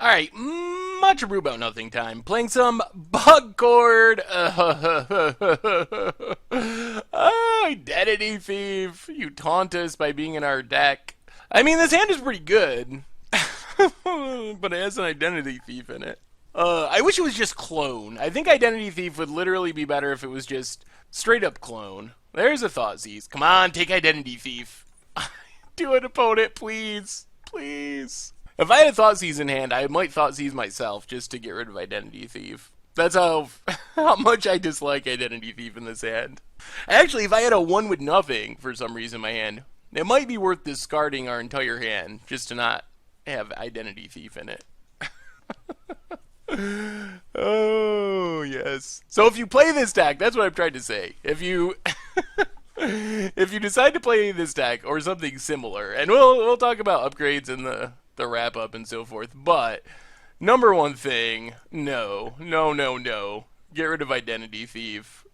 Alright, much ado about nothing time. Playing some bug chord. Identity thief. You taunt us by being in our deck. I mean, this hand is pretty good. But it has an identity thief in it. I wish it was just clone. I think identity thief would literally be better if it was just straight up clone. There's a Thoughtseize. Come on, take identity thief. Do it, opponent, please. Please. If I had a Thoughtseize in hand, I might Thoughtseize myself just to get rid of Identity Thief. That's how much I dislike Identity Thief in this hand. Actually, if I had a 1 with nothing for some reason in my hand, it might be worth discarding our entire hand just to not have Identity Thief in it. Oh, yes. So if you play this deck, that's what I'm trying to say. If you if you decide to play this deck or something similar, and we'll talk about upgrades in the wrap up and so forth, but number one thing, no. Get rid of Identity Thief.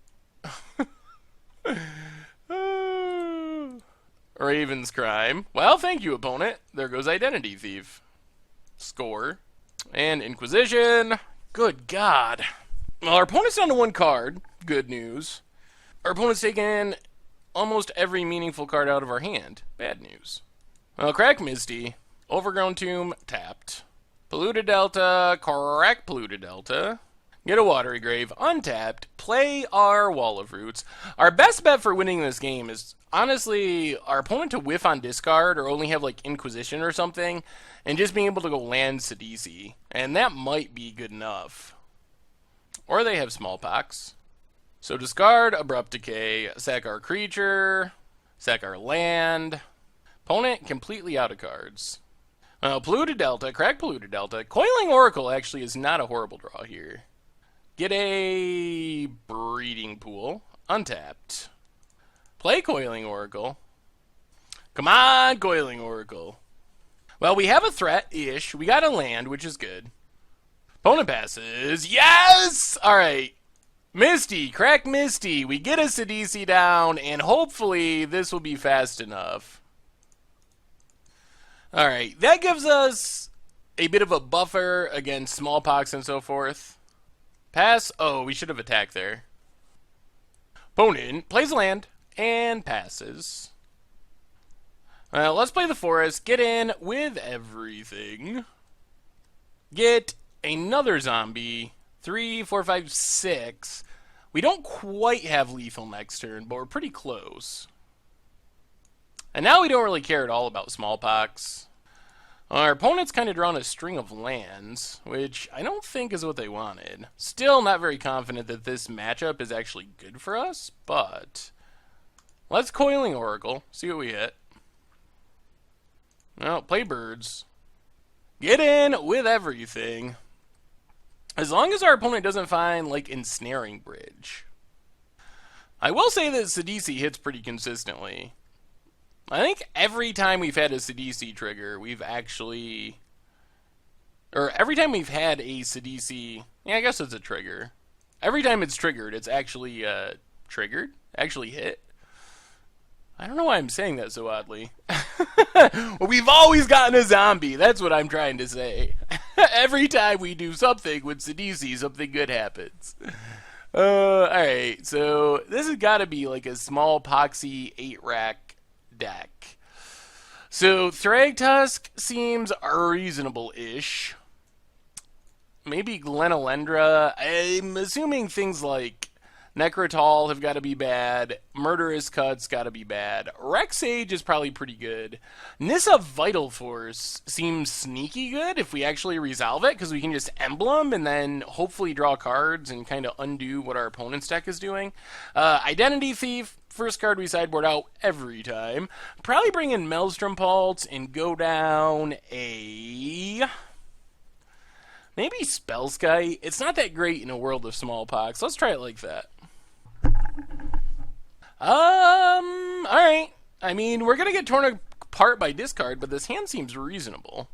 Raven's Crime. Well, thank you, opponent. There goes Identity Thief. Score. And Inquisition. Good God. Well, our opponent's down to 1 card. Good news. Our opponent's taken almost every meaningful card out of our hand. Bad news. Well, Crack Misty. Overgrown Tomb, tapped. Polluted Delta, correct Polluted Delta. Get a Watery Grave, untapped. Play our Wall of Roots. Our best bet for winning this game is, honestly, our opponent to whiff on discard or only have, like, Inquisition or something, and just being able to go land Sidisi. And that might be good enough. Or they have Smallpox. So discard Abrupt Decay, sack our creature, sack our land. Opponent completely out of cards. Polluted Delta, crack Polluted Delta. Coiling Oracle actually is not a horrible draw here. Get a Breeding Pool, untapped. Play Coiling Oracle. Come on, Coiling Oracle. Well, we have a threat-ish. We got a land, which is good. Opponent passes. Yes! Alright. Misty, crack Misty. We get a Sidisi down, and hopefully this will be fast enough. Alright, that gives us a bit of a buffer against Smallpox and so forth. Pass. Oh, we should have attacked there. Opponent plays land and passes. Let's play the forest. Get in with everything. Get another zombie. 3, 4, 5, 6. We don't quite have lethal next turn, but we're pretty close. And now we don't really care at all about Smallpox. Our opponent's kind of drawn a string of lands, which I don't think is what they wanted. Still not very confident that this matchup is actually good for us, but let's Coiling Oracle, see what we hit. No, play birds. Get in with everything. As long as our opponent doesn't find, like, Ensnaring Bridge. I will say that Sidisi hits pretty consistently. I think every time we've had a Sidisi trigger, we've actually... Or every time we've had a Sidisi... Yeah, I guess it's a trigger. Every time it's triggered, it's actually triggered? Actually hit? I don't know why I'm saying that so oddly. Well, we've always gotten a zombie. That's what I'm trying to say. Every time we do something with Sidisi, something good happens. Alright, so this has got to be like a Smallpoxy 8-rack deck. So Thragtusk seems reasonable-ish. Maybe Glenalendra. I'm assuming things like Necrotal have got to be bad. Murderous Cut's got to be bad. Rexage is probably pretty good. Nissa Vital Force seems sneaky good if we actually resolve it, because we can just emblem and then hopefully draw cards and kind of undo what our opponent's deck is doing. Identity Thief. First card we sideboard out every time. Probably bring in Maelstrom Pulse and go down a... maybe Spellskite. It's not that great in a world of Smallpox. Let's try it like that. Alright. I mean, we're gonna get torn apart by discard, but this hand seems reasonable.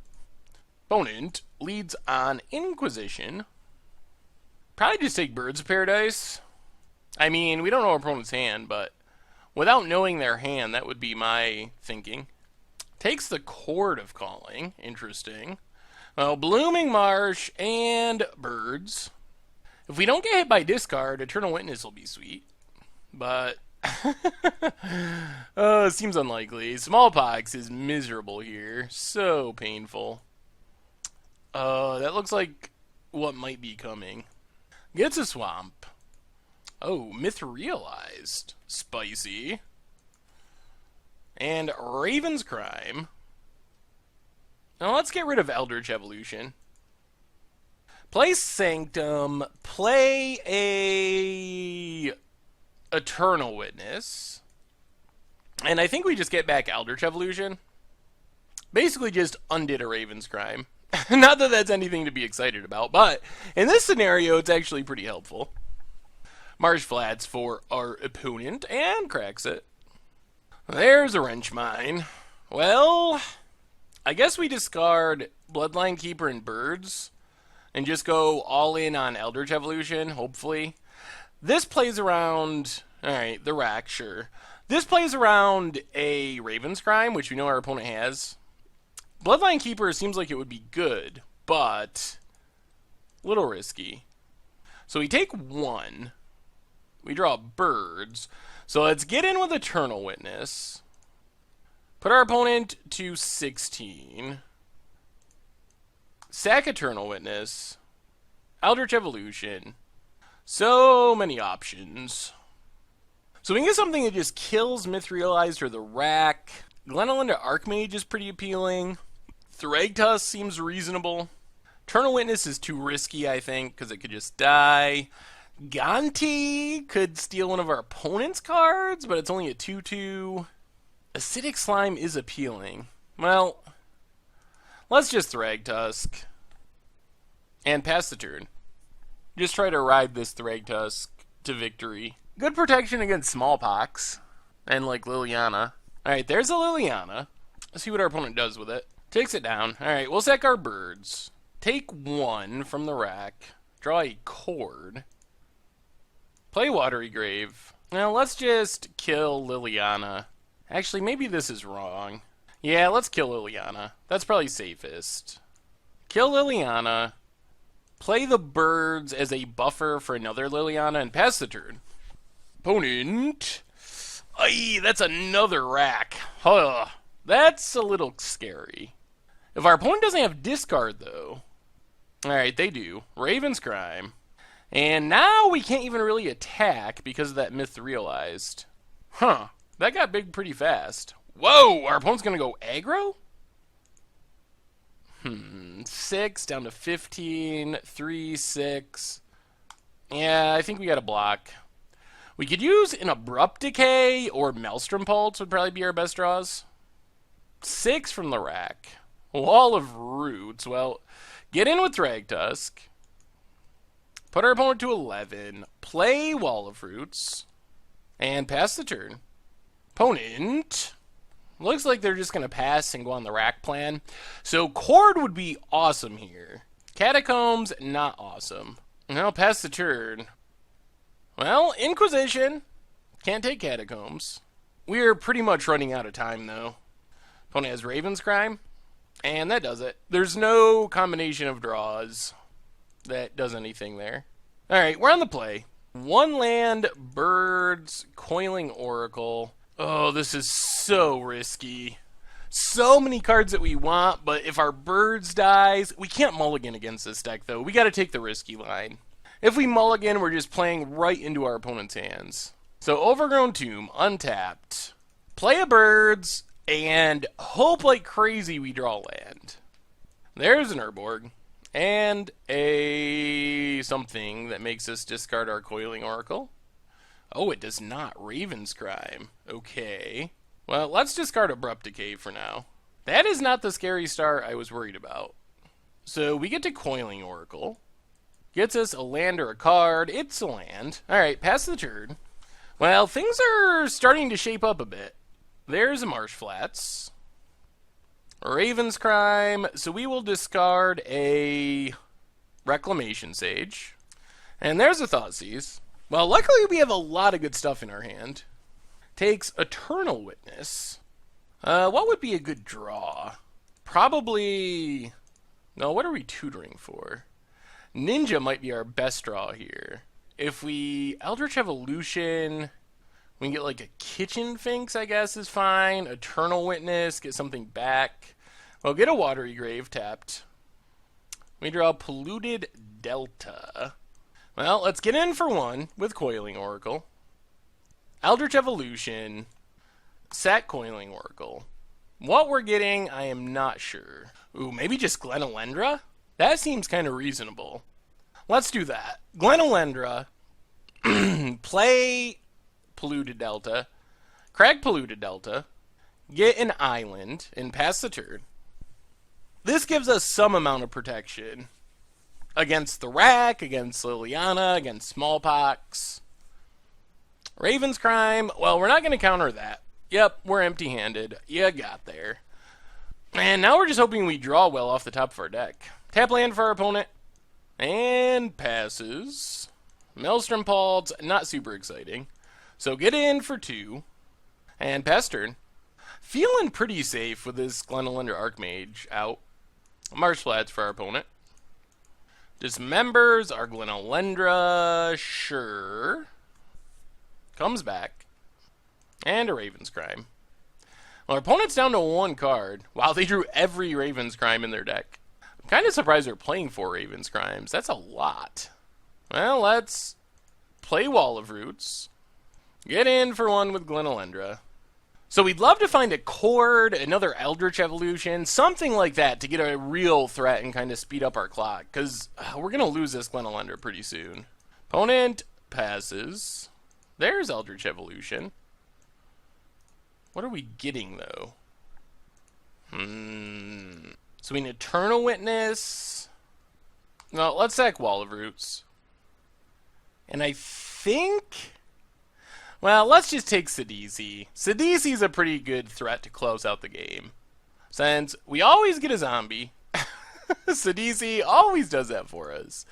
Opponent leads on Inquisition. Probably just take Birds of Paradise. I mean, we don't know our opponent's hand, but without knowing their hand, that would be my thinking. Takes the Chord of Calling. Interesting. Well, Blooming Marsh and Birds. If we don't get hit by discard, Eternal Witness will be sweet. But oh, it seems unlikely. Smallpox is miserable here. So painful. That looks like what might be coming. Gets a swamp. Oh, Myth Realized. Spicy. And Raven's Crime. Now let's get rid of Eldritch Evolution. Play Sanctum. Play a Eternal Witness. And I think we just get back Eldritch Evolution. Basically just undid a Raven's Crime. Not that that's anything to be excited about, but in this scenario, it's actually pretty helpful. Marsh Flats for our opponent, and cracks it. There's a Wrench Mine. Well, I guess we discard Bloodline Keeper and Birds, and just go all in on Eldritch Evolution, hopefully. This plays around, alright, the Rack, sure. This plays around a Raven's Crime, which we know our opponent has. Bloodline Keeper seems like it would be good, but a little risky. So we take 1. We draw Birds. So let's get in with Eternal Witness. Put our opponent to 16. Sack Eternal Witness. Eldritch Evolution. So many options. So we can get something that just kills Myth Realized or the Rack. Glenelyn Archmage is pretty appealing. Thragtusk seems reasonable. Eternal Witness is too risky, I think, because it could just die. Gonti could steal one of our opponent's cards, but it's only a 2/2. Acidic Slime is appealing. Well, let's just Thragtusk. And pass the turn. Just try to ride this Thragtusk to victory. Good protection against Smallpox. And like Liliana. Alright, there's a Liliana. Let's see what our opponent does with it. Takes it down. Alright, we'll sack our Birds. Take 1 from the Rack. Draw a Chord. Play Watery Grave. Now let's just kill Liliana. Actually, maybe this is wrong. Yeah, let's kill Liliana. That's probably safest. Kill Liliana. Play the Birds as a buffer for another Liliana and pass the turn. Opponent. Ay, that's another Rack. Huh. That's a little scary. If our opponent doesn't have discard, though. Alright, they do. Raven's Crime. And now we can't even really attack because of that Myth Realized. Huh. That got big pretty fast. Whoa! Our opponent's going to go aggro? 6 down to 15. 3, 6. Yeah, I think we got a block. We could use an Abrupt Decay or Maelstrom Pulse would probably be our best draws. 6 from the Rack. Wall of Roots. Well, get in with Thragtusk. Put our opponent to 11. Play Wall of Roots. And pass the turn. Opponent. Looks like they're just going to pass and go on the Rack plan. So Chord would be awesome here. Catacombs, not awesome. Now pass the turn. Well, Inquisition. Can't take Catacombs. We're pretty much running out of time, though. Opponent has Raven's Crime. And that does it. There's no combination of draws that does anything there. Alright, we're on the play. 1 land, Birds, Coiling Oracle. Oh, this is so risky. So many cards that we want, but if our Birds dies, we can't mulligan against this deck, though. We gotta take the risky line. If we mulligan, we're just playing right into our opponent's hands. So, Overgrown Tomb, untapped. Play a Birds, and hope like crazy we draw land. There's an Urborg. And a something that makes us discard our Coiling Oracle. Oh, it does not. Raven's Crime. Okay. Well, let's discard Abrupt Decay for now. That is not the scary start I was worried about. So we get to Coiling Oracle. Gets us a land or a card. It's a land. Alright, pass the turn. Well, things are starting to shape up a bit. There's a Marsh Flats. Raven's Crime. So we will discard a Reclamation Sage. And there's a Thoughtseize. Well, luckily we have a lot of good stuff in our hand. Takes Eternal Witness. What would be a good draw? Probably No, what are we tutoring for? Ninja might be our best draw here. If we Eldritch Evolution, we can get like a Kitchen Finks, I guess, is fine. Eternal Witness, get something back. Well, get a Watery Grave tapped. We draw Polluted Delta. Well, let's get in for one with Coiling Oracle. Eldritch Evolution, sack Coiling Oracle. What we're getting, I am not sure. Ooh, maybe just Glenalendra? That seems kind of reasonable. Let's do that. Glenalendra, play Polluted Delta, crag Polluted Delta, get an island, and pass the turn. This gives us some amount of protection against the Rack, against Liliana, against Smallpox. Raven's Crime, well, we're not going to counter that. Yep, we're empty-handed. You got there. And now we're just hoping we draw well off the top of our deck. Tap land for our opponent. And passes. Maelstrom Pulse, not super exciting. So get in for 2. And pass turn. Feeling pretty safe with this Glenalendra Archmage out. Marsh Flats for our opponent. Dismembers our Glenalendra, sure. Comes back. And a Raven's Crime. Well, our opponent's down to 1 card. Wow, they drew every Raven's Crime in their deck. I'm kind of surprised they're playing 4 Raven's Crimes. That's a lot. Well, let's play Wall of Roots. Get in for 1 with Glenalendra. So we'd love to find a Chord, another Eldritch Evolution, something like that to get a real threat and kind of speed up our clock. Because we're going to lose this Glenalendra pretty soon. Opponent passes. There's Eldritch Evolution. What are we getting, though? So we need Eternal Witness. Well, let's sack Wall of Roots. And I think... Well, let's just take Sidisi. Sidisi's a pretty good threat to close out the game. Since we always get a zombie, Sidisi always does that for us.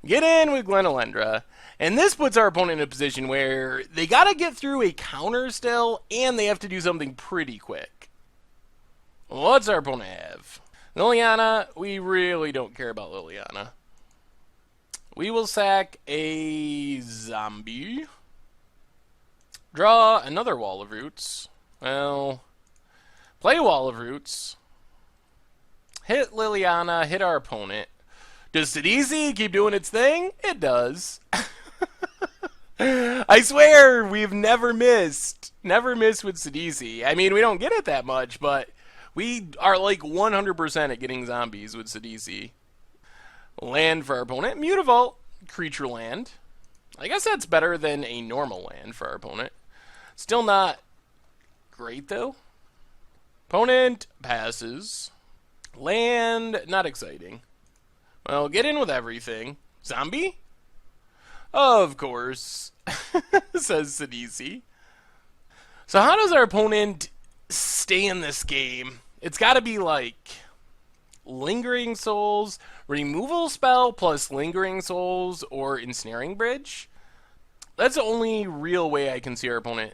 Get in with Glenalendra. And this puts our opponent in a position where they got to get through a counter still, and they have to do something pretty quick. What's our opponent have? Liliana, we really don't care about Liliana. We will sack a zombie. Draw another Wall of Roots. Well, play Wall of Roots. Hit Liliana, hit our opponent. Does Sidisi keep doing its thing? It does. I swear, we've never missed. Never missed with Sidisi. I mean, we don't get it that much, but we are like 100% at getting zombies with Sidisi. Land for our opponent. Mutavault. Creature land. I guess that's better than a normal land for our opponent. Still not great, though. Opponent passes. Land, not exciting. Well, get in with everything. Zombie? Of course, says Sidisi. So how does our opponent stay in this game? It's got to be like Lingering Souls, removal spell plus Lingering Souls, or Ensnaring Bridge. That's the only real way I can see our opponent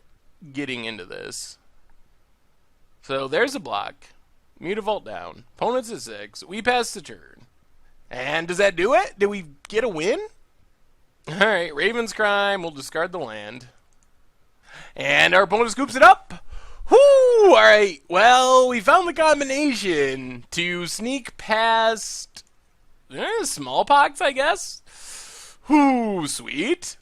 getting into this. So there's a block. Mutavault down. Opponent's at 6. We pass the turn. And does that do it? Did we get a win? Alright, Raven's Crime. We'll discard the land. And our opponent scoops it up. Whoo! Alright, well, we found the combination to sneak past Smallpox, I guess. Whoo, sweet.